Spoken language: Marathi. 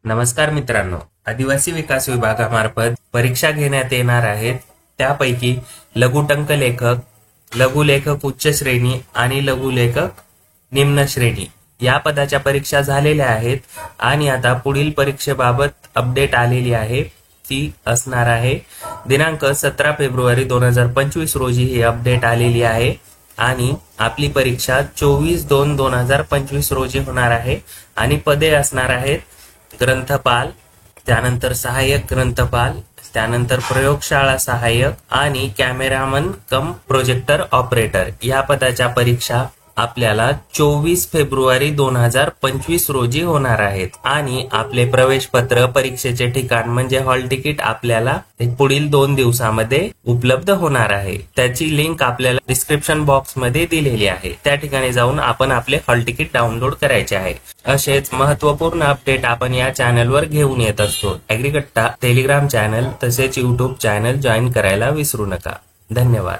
नमस्कार मित्रांनो, आदिवासी विकास विभागामार्फत परीक्षा घेण्यात येणार आहेत. त्यापैकी लघुटंक लेखक, लघुलेखक उच्च श्रेणी आणि लघुलेखक निम्न श्रेणी या पदाच्या परीक्षा झालेल्या आहेत आणि आता पुढील परीक्षेबाबत अपडेट आलेली आहे. ती असणार आहे दिनांक 17 फेब्रुवारी 2025 रोजी ही अपडेट आलेली आहे आणि आपली परीक्षा 24/2/2025 रोजी होणार आहे आणि पदे असणार आहेत ग्रंथपाल, त्यानंतर सहाय्यक ग्रंथपाल, त्यानंतर प्रयोगशाळा सहाय्यक आणि कॅमेरामन कम प्रोजेक्टर ऑपरेटर या पदाच्या परीक्षा आपल्याला 24 फेब्रुवारी 2025 रोजी होणार आहेत आणि आपले प्रवेश पत्र, परीक्षेचे ठिकाण म्हणजे हॉल तिकीट आपल्याला पुढील 2 दिवसामध्ये उपलब्ध होणार आहे. त्याची लिंक आपल्याला डिस्क्रिप्शन बॉक्स मध्ये दिलेली आहे. त्या ठिकाणी जाऊन आपण आपले हॉल तिकीट डाउनलोड करायचे आहे. असेच महत्त्वपूर्ण अपडेट आपण या चॅनलवर घेऊन येत असतो. ॲग्रीकट्टा टेलिग्राम चॅनल तसेच यूट्यूब चॅनल जॉईन करायला विसरू नका. धन्यवाद.